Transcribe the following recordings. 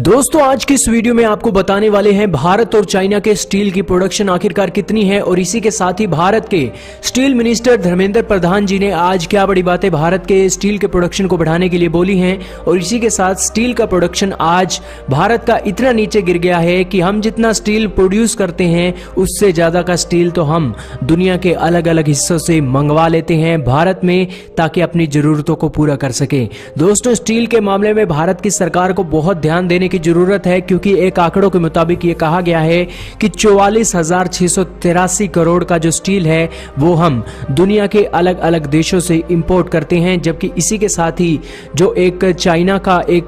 दोस्तों आज की इस वीडियो में आपको बताने वाले हैं भारत और चाइना के स्टील की प्रोडक्शन आखिरकार कितनी है और इसी के साथ ही भारत के स्टील मिनिस्टर धर्मेंद्र प्रधान जी ने आज क्या बड़ी बातें भारत के स्टील के प्रोडक्शन को बढ़ाने के लिए बोली हैं और इसी के साथ स्टील का प्रोडक्शन आज भारत का इतना नीचे गिर गया है कि हम जितना स्टील प्रोड्यूस करते हैं उससे ज्यादा का स्टील तो हम दुनिया के अलग अलग हिस्सों से मंगवा लेते हैं भारत में ताकि अपनी जरूरतों को पूरा कर सके। दोस्तों स्टील के मामले में भारत की सरकार को बहुत ध्यान देने की जरूरत है क्योंकि एक आंकड़ों के मुताबिक ये कहा गया है कि 44,683 करोड़ का जो स्टील है वो हम दुनिया के अलग अलग देशों से इंपोर्ट करते हैं, जबकि इसी के साथ ही जो एक चाइना का एक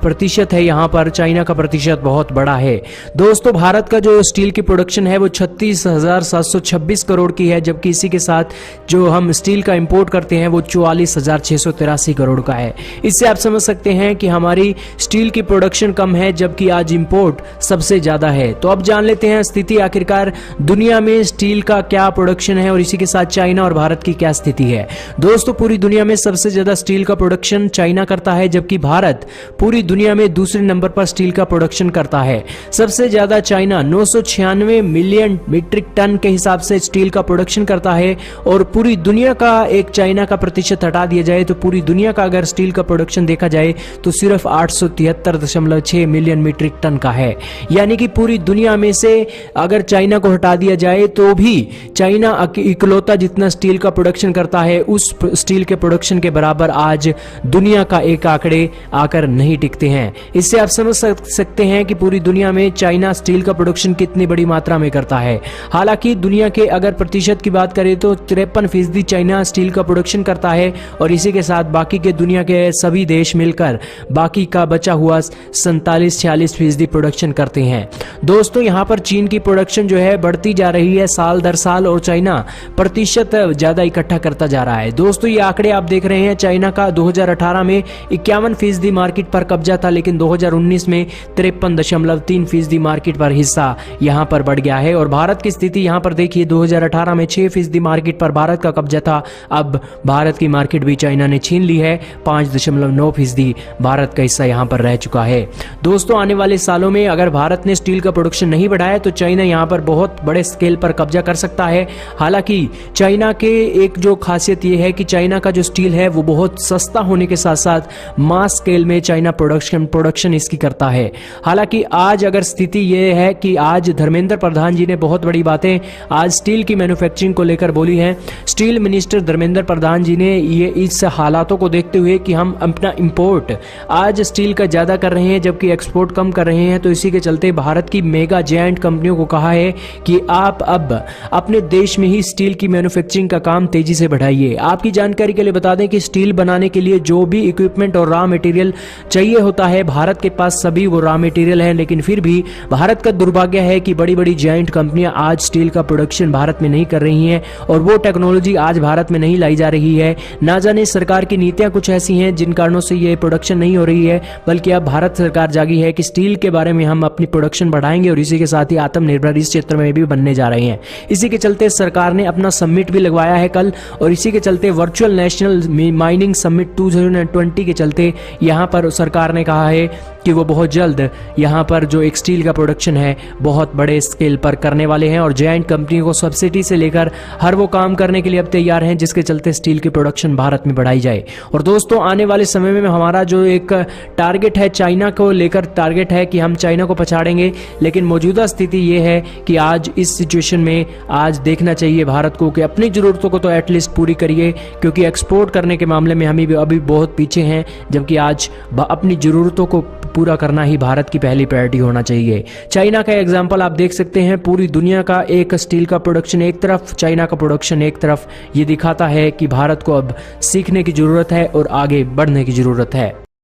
प्रतिशत है, यहाँ पर चाइना का प्रतिशत बहुत बड़ा है। दोस्तों भारत का जो स्टील की प्रोडक्शन है वो 36,726 करोड़ की है, जबकि इसी के साथ जो हम स्टील का इंपोर्ट करते हैं वो 44,683 करोड़ का है। इससे आप समझ सकते हैं कि हमारी स्टील की प्रोडक्शन कम है जबकि आज इंपोर्ट सबसे ज्यादा है। तो अब जान लेते हैं स्थिति आखिरकार दुनिया में स्टील का क्या प्रोडक्शन है और इसी के साथ चाइना और भारत की क्या स्थिति है। दोस्तों पूरी दुनिया में सबसे ज्यादा स्टील का प्रोडक्शन चाइना करता है, जबकि भारत पूरी दुनिया में दूसरे नंबर पर स्टील का प्रोडक्शन करता है। सबसे ज्यादा चाइना 996 मिलियन मीट्रिक टन के हिसाब से स्टील का प्रोडक्शन करता है और पूरी दुनिया का एक चाइना का प्रतिशत हटा दिया जाए तो पूरी दुनिया का अगर स्टील का प्रोडक्शन देखा जाए तो सिर्फ 873.6 मिलियन मीट्रिक टन का है। यानी कि पूरी दुनिया में से अगर चाइना को हटा दिया जाए तो भी चाइना इकलौता जितना स्टील का प्रोडक्शन करता है उस स्टील के प्रोडक्शन के बराबर आज दुनिया का एक आंकड़े आकर नहीं टिकते हैं। इससे आप समझ सकते हैं कि पूरी दुनिया में चाइना स्टील का प्रोडक्शन कितनी बड़ी मात्रा में करता है। हालांकि दुनिया के अगर प्रतिशत की बात करें तो 53% चाइना स्टील का प्रोडक्शन करता है और इसी के साथ बाकी के दुनिया के सभी देश मिलकर बाकी का बचा हुआ 47-46% प्रोडक्शन करते हैं। दोस्तों यहाँ पर चीन की प्रोडक्शन जो है बढ़ती जा रही है साल दर साल और चाइना प्रतिशत ज्यादा इकट्ठा करता जा रहा है। दोस्तों ये आंकड़े आप देख रहे हैं, चाइना का 2018 में 51% मार्केट पर कब्जा था, लेकिन 2019 में 53.3% मार्केट पर हिस्सा यहाँ पर बढ़ गया है। और भारत की स्थिति यहाँ पर देखिए, 2018 में 6% मार्केट पर भारत का कब्जा था, अब भारत की मार्केट भी चाइना ने छीन ली है, 5.9% भारत का हिस्सा यहाँ पर रह चुका है। दोस्तों आने वाले सालों में अगर भारत ने स्टील का प्रोडक्शन नहीं बढ़ाया तो चाइना यहां पर बहुत बड़े स्केल पर कब्जा कर सकता है। हालांकि चाइना के एक जो खासियत यह है कि चाइना का जो स्टील है वो बहुत सस्ता होने के साथ साथ मास स्केल में चाइना प्रोडक्शन इसकी करता है। हालांकि आज अगर स्थिति यह है कि आज धर्मेंद्र प्रधान जी ने बहुत बड़ी बातें आज स्टील की मैन्युफैक्चरिंग को लेकर बोली हैं। स्टील मिनिस्टर धर्मेंद्र प्रधान जी ने ये इस हालातों को देखते हुए कि हम अपना इंपोर्ट आज स्टील का ज्यादा कर रहे हैं जबकि एक्सपोर्ट कम कर रहे हैं, तो इसी के चलते भारत की मेगा जायंट कंपनियों को कहा है कि आप अब अपने देश में ही स्टील की मैन्युफैक्चरिंग का काम तेजी से बढ़ाइए। आपकी जानकारी के लिए बता दें कि स्टील बनाने के लिए जो भी इक्विपमेंट और रॉ मटेरियल चाहिए होता है भारत के पास सभी वो रॉ मटेरियल है, लेकिन फिर भी भारत का दुर्भाग्य है कि बड़ी बड़ी जायंट कंपनियां आज स्टील का प्रोडक्शन भारत में नहीं कर रही हैं और वो टेक्नोलॉजी आज भारत में नहीं लाई जा रही है। ना जाने सरकार की नीतियां कुछ ऐसी हैं जिन कारणों से ये प्रोडक्शन नहीं हो रही है, बल्कि अब भारत सरकार जागी है कि स्टील के बारे में हम अपनी प्रोडक्शन बढ़ाएंगे और इसी के साथ ही आत्मनिर्भर इस क्षेत्र में भी बनने जा रहे हैं। इसी के चलते सरकार ने अपना समिट भी लगवाया है कल और इसी के चलते वर्चुअल नेशनल माइनिंग समिट 2020 के चलते यहां पर सरकार ने कहा है कि वो बहुत जल्द यहां पर जो एक स्टील का प्रोडक्शन है बहुत बड़े स्केल पर करने वाले हैं और जायंट कंपनियों को सब्सिडी से लेकर हर वो काम करने के लिए अब तैयार हैं जिसके चलते स्टील की प्रोडक्शन भारत में बढ़ाई जाए। और दोस्तों आने वाले समय में हमारा जो एक टारगेट है चाइना को लेकर टारगेट है कि हम चाइना को पछाड़ेंगे, लेकिन मौजूदा स्थिति ये है कि आज इस सिचुएशन में आज देखना चाहिए भारत को कि अपनी जरूरतों को तो एटलीस्ट पूरी करिए, क्योंकि एक्सपोर्ट करने के मामले में हम अभी बहुत पीछे हैं, जबकि आज अपनी जरूरतों को पूरा करना ही भारत की पहली प्रायोरिटी होना चाहिए। चाइना का एग्जांपल आप देख सकते हैं, पूरी दुनिया का एक स्टील का प्रोडक्शन एक तरफ, चाइना का प्रोडक्शन एक तरफ, ये दिखाता है कि भारत को अब सीखने की जरूरत है और आगे बढ़ने की जरूरत है।